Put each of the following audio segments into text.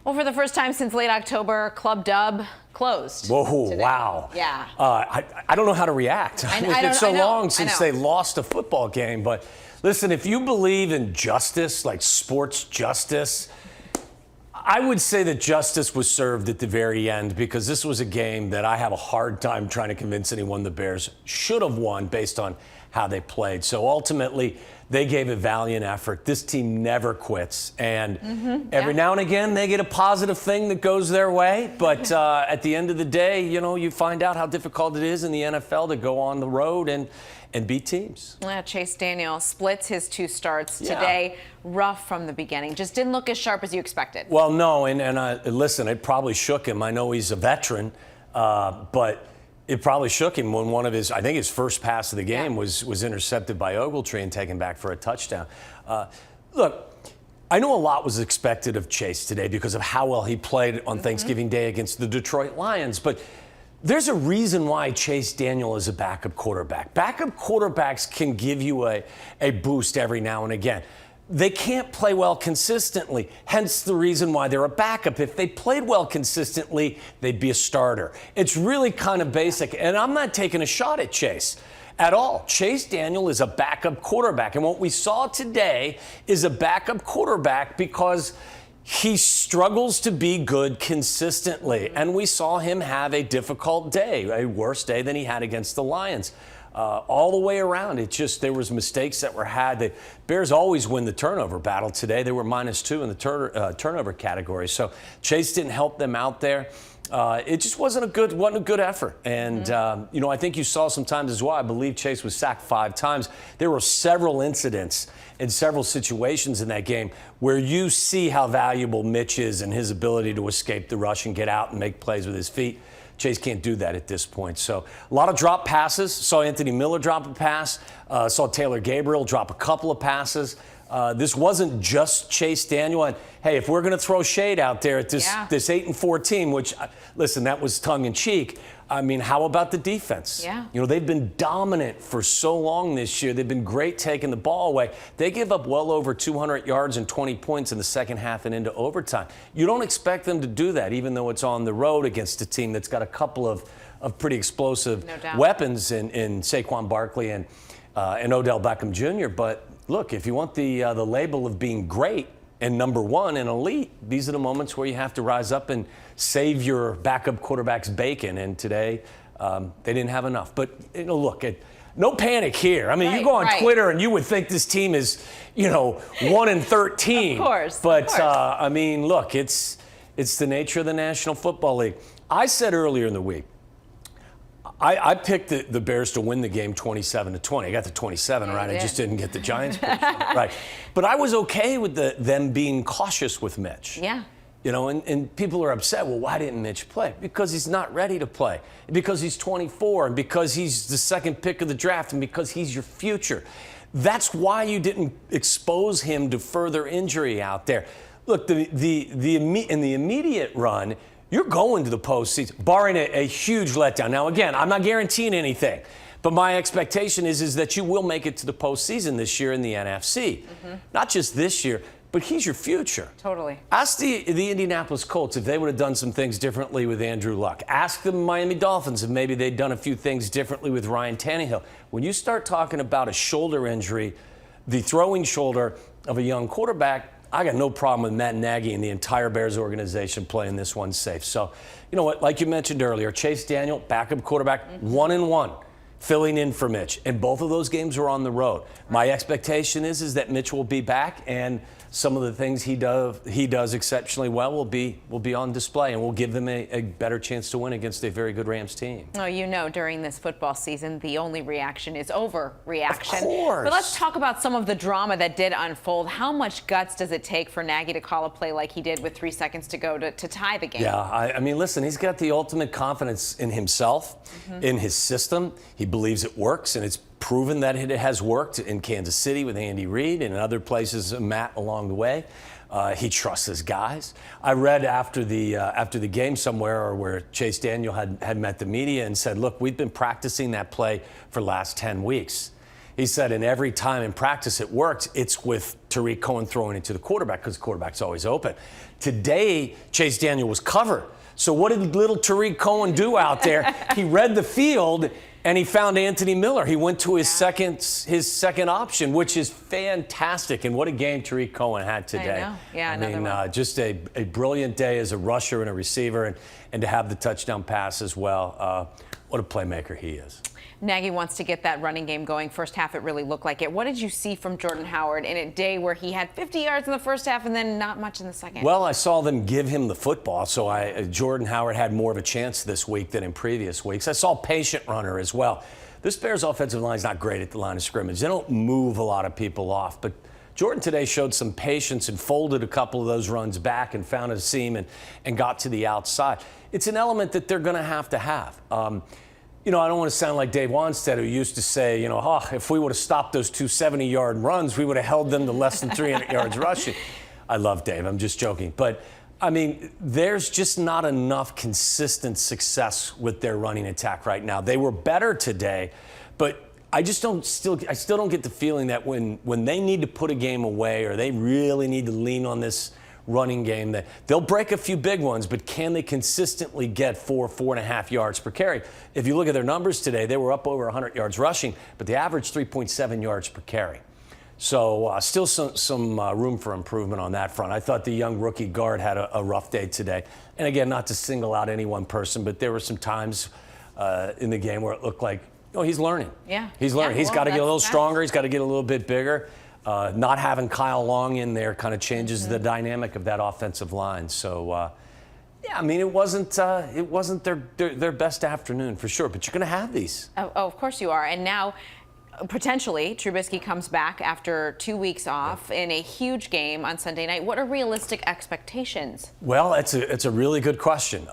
Well, for the first time since late October, Club Dub closed. Whoa, today. wow. Yeah. I don't know how to react. It's so long since they lost a football game. But listen, if you believe in justice, like sports justice, I would say that justice was served at the very end, because this was a game that I have a hard time trying to convince anyone the Bears should have won based on how they played. So ultimately, they gave a valiant effort. This team never quits. And every now and again, they get a positive thing that goes their way. But at the end of the day, you find out how difficult it is in the NFL to go on the road and beat teams. Yeah, Chase Daniel splits his 2 starts today. Rough from the beginning. Just didn't look as sharp as you expected. Well, no, and listen, it probably shook him. I know he's a veteran, but it probably shook him when one of his, I think his first pass of the game was intercepted by Ogletree and taken back for a touchdown. Look, I know a lot was expected of Chase today because of how well he played on Thanksgiving Day against the Detroit Lions, but there's a reason why Chase Daniel is a backup quarterback. Backup quarterbacks can give you a boost every now and again. They can't play well consistently, hence the reason why they're a backup. If they played well consistently, they'd be a starter. It's really kind of basic, and I'm not taking a shot at Chase at all. Chase Daniel is a backup quarterback, and what we saw today is a backup quarterback because he struggles to be good consistently, and we saw him have a difficult day, a worse day than he had against the Lions. All the way around, there was mistakes that were had. The Bears always win the turnover battle. Today they were -2 in the turnover category, so Chase didn't help them out there. It just wasn't a good effort. And, I think you saw sometimes as well, I believe Chase was sacked 5 times. There were several incidents in several situations in that game where you see how valuable Mitch is and his ability to escape the rush and get out and make plays with his feet. Chase can't do that at this point. So a lot of drop passes. Saw Anthony Miller drop a pass. Saw Taylor Gabriel drop a couple of passes. This wasn't just Chase Daniel. And, hey, if we're going to throw shade out there at this 8-4 team, which, listen, that was tongue-in-cheek, I mean, how about the defense? Yeah. They've been dominant for so long this year. They've been great taking the ball away. They give up well over 200 yards and 20 points in the second half and into overtime. You don't expect them to do that, even though it's on the road against a team that's got a couple of pretty explosive weapons in Saquon Barkley and Odell Beckham Jr. But look, if you want the label of being great and number one and elite, these are the moments where you have to rise up and save your backup quarterback's bacon. And today, they didn't have enough. But look, no panic here. I mean, you go on Twitter and you would think this team is, 1-13. Of course. But I mean, look, it's the nature of the National Football League. I said earlier in the week, I picked the Bears to win the game 27-20. I got the 27 right. I just didn't get the Giants right. But I was okay with them being cautious with Mitch. Yeah. And people are upset. Well, why didn't Mitch play? Because he's not ready to play. Because he's 24, and because he's the second pick of the draft, and because he's your future. That's why you didn't expose him to further injury out there. Look, in the immediate run, you're going to the postseason, barring a huge letdown. Now, again, I'm not guaranteeing anything, but my expectation is that you will make it to the postseason this year in the NFC. Not just this year, but he's your future. Totally. Ask the Indianapolis Colts if they would have done some things differently with Andrew Luck. Ask the Miami Dolphins if maybe they'd done a few things differently with Ryan Tannehill. When you start talking about a shoulder injury, the throwing shoulder of a young quarterback, I got no problem with Matt Nagy and the entire Bears organization playing this one safe. So, you know what? Like you mentioned earlier, Chase Daniel, backup quarterback, 1-1, filling in for Mitch. And both of those games were on the road. My expectation is that Mitch will be back, and some of the things he does exceptionally well will be on display, and will give them a better chance to win against a very good Rams team. Oh, during this football season, the only reaction is overreaction. Of course. But let's talk about some of the drama that did unfold. How much guts does it take for Nagy to call a play like he did with 3 seconds to go to tie the game? Yeah, I mean, listen, he's got the ultimate confidence in himself, in his system. He believes it works, and it's proven that it has worked in Kansas City with Andy Reid and in other places, Matt, along the way. He trusts his guys. I read after the game somewhere where Chase Daniel had met the media and said, look, we've been practicing that play for the last 10 weeks. He said, and every time in practice it worked, it's with Tariq Cohen throwing it to the quarterback because the quarterback's always open. Today, Chase Daniel was covered. So what did little Tariq Cohen do out there? He read the field and he found Anthony Miller. He went to his second option, which is fantastic. And what a game Tariq Cohen had today. I know. Yeah, I mean, just a brilliant day as a rusher and a receiver, and to have the touchdown pass as well. What a playmaker he is. Nagy wants to get that running game going. First half, it really looked like it. What did you see from Jordan Howard in a day where he had 50 yards in the first half and then not much in the second? Well, I saw them give him the football, so Jordan Howard had more of a chance this week than in previous weeks. I saw patient runner as well. This Bears offensive line is not great at the line of scrimmage. They don't move a lot of people off, but Jordan today showed some patience and folded a couple of those runs back and found a seam and got to the outside. It's an element that they're going to have. You know, I don't want to sound like Dave Wanstead, who used to say, if we would have stopped those two 70-yard runs, we would have held them to less than 300 yards rushing. I love Dave. I'm just joking. But, I mean, there's just not enough consistent success with their running attack right now. They were better today, but I still don't get the feeling that when they need to put a game away or they really need to lean on this running game, that they'll break a few big ones, but can they consistently get 4.5 yards per carry? If you look at their numbers today, they were up over 100 yards rushing, but they averaged 3.7 yards per carry. So still some room for improvement on that front. I thought the young rookie guard had a rough day today. And again, not to single out any one person, but there were some times in the game where it looked like, he's learning. Yeah. He's learning. Yeah, He's got to get a little stronger. He's got to get a little bit bigger. Not having Kyle Long in there kind of changes the dynamic of that offensive line. So, yeah, I mean, it wasn't their best afternoon for sure, but you're going to have these. Oh, of course you are. And now, potentially, Trubisky comes back after 2 weeks off in a huge game on Sunday night. What are realistic expectations? Well, it's a really good question.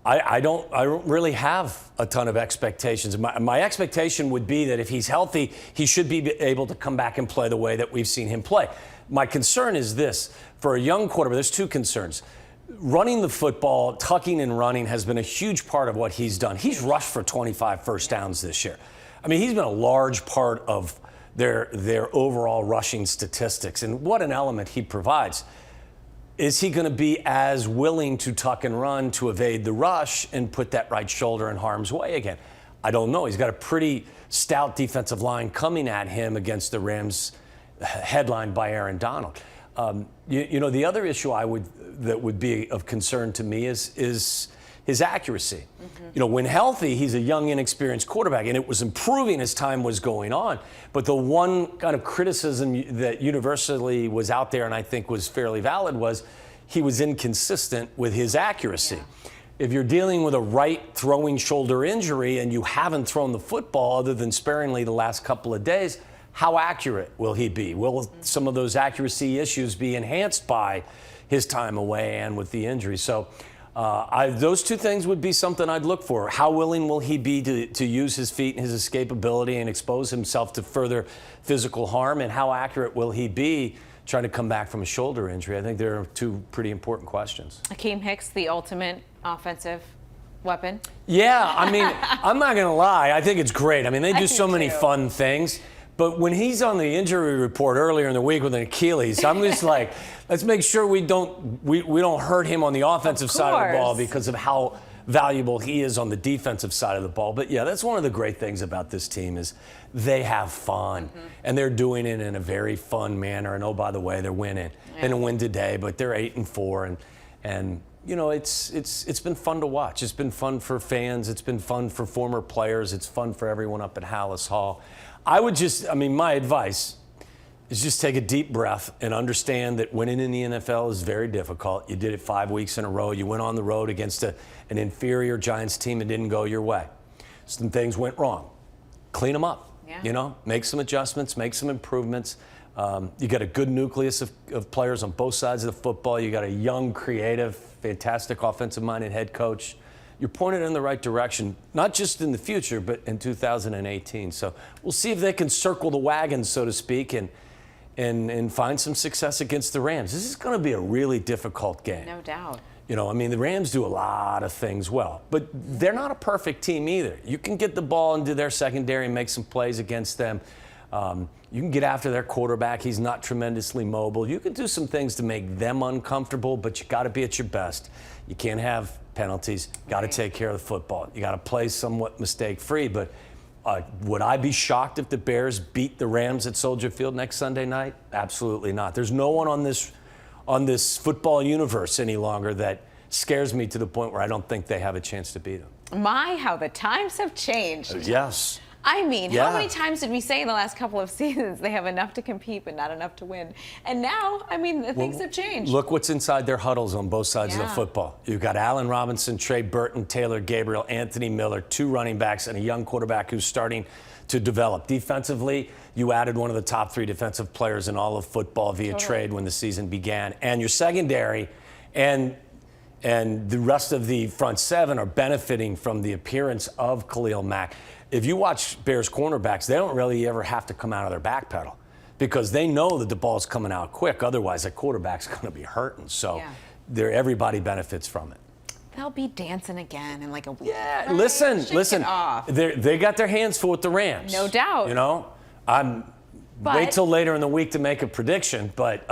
I don't really have a ton of expectations. My expectation would be that if he's healthy, he should be able to come back and play the way that we've seen him play. My concern is this. For a young quarterback, there's two concerns. Running the football, tucking and running has been a huge part of what he's done. He's rushed for 25 first downs this year. I mean, he's been a large part of their overall rushing statistics, and what an element he provides. Is he going to be as willing to tuck and run to evade the rush and put that right shoulder in harm's way again? I don't know. He's got a pretty stout defensive line coming at him against the Rams, headlined by Aaron Donald. The other issue that would be of concern to me is his accuracy. When healthy, he's a young, inexperienced quarterback, and it was improving as time was going on. But the one kind of criticism that universally was out there, and I think was fairly valid, was he was inconsistent with his accuracy. Yeah. If you're dealing with a right throwing shoulder injury and you haven't thrown the football other than sparingly the last couple of days, how accurate will he be? Will some of those accuracy issues be enhanced by his time away and with the injury? So those two things would be something I'd look for. How willing will he be to use his feet and his escapability and expose himself to further physical harm? And how accurate will he be trying to come back from a shoulder injury? I think there are two pretty important questions. Akeem Hicks, the ultimate offensive weapon. Yeah, I mean, I'm not going to lie. I think it's great. I mean, they do so many fun things. But when he's on the injury report earlier in the week with an Achilles, I'm just like, let's make sure we don't hurt him on the offensive side of the ball because of how valuable he is on the defensive side of the ball. But yeah, that's one of the great things about this team is they have fun, and they're doing it in a very fun manner. And oh, by the way, they're winning. They didn't win today, but they're 8-4, and it's been fun to watch. It's been fun for fans. It's been fun for former players. It's fun for everyone up at Hallis Hall. My advice is just take a deep breath and understand that winning in the NFL is very difficult. You did it 5 weeks in a row. You went on the road against an inferior Giants team that didn't go your way. Some things went wrong. Clean them up. Yeah. Make some adjustments, make some improvements. You got a good nucleus of players on both sides of the football. You got a young, creative, fantastic offensive-minded head coach. You're pointed in the right direction, not just in the future, but in 2018. So we'll see if they can circle the wagons, so to speak, and find some success against the Rams. This is going to be a really difficult game. No doubt. You know, I mean, the Rams do a lot of things well, but they're not a perfect team either. You can get the ball into their secondary and make some plays against them. You can get after their quarterback. He's not tremendously mobile. You can do some things to make them uncomfortable, but you got to be at your best. You can't have penalties. Got to take care of the football. You got to play somewhat mistake-free. But would I be shocked if the Bears beat the Rams at Soldier Field next Sunday night? Absolutely not. There's no one on this football universe any longer that scares me to the point where I don't think they have a chance to beat them. My, how the times have changed. Yes. I mean, Yeah. how many times did we say in the last couple of seasons they have enough to compete but not enough to win? And now, I mean, things have changed. Look what's inside their huddles on both sides of the Yeah. football. You've got Allen Robinson, Trey Burton, Taylor Gabriel, Anthony Miller, 2 running backs, and a young quarterback who's starting to develop. Defensively, you added one of the top 3 defensive players in all of football via trade when the season began. And your secondary and the rest of the front 7 are benefiting from the appearance of Khalil Mack. If you watch Bears cornerbacks, they don't really ever have to come out of their back pedal because they know that the ball's coming out quick. Otherwise, a quarterback's going to be hurting. So everybody benefits from it. They'll be dancing again in like a week. Yeah, right? listen. Shake it off. They got their hands full with the Rams. No doubt. You know, wait till later in the week to make a prediction, but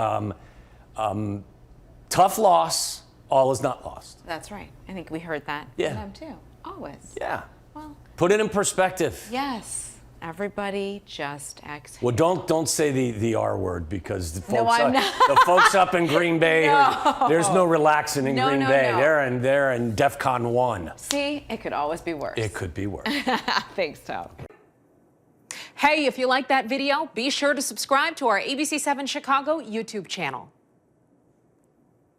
tough loss. All is not lost. That's right. I think we heard that from them too. Always. Yeah. Well, put it in perspective. yes. Everybody just exhale. Well, don't say the R word because the I'm folks up in Green Bay, there's no relaxing in Green Bay. No. They're in DEFCON 1. See, it could always be worse. It could be worse. Thanks, Tom. Hey, if you like that video, be sure to subscribe to our ABC7 Chicago YouTube channel.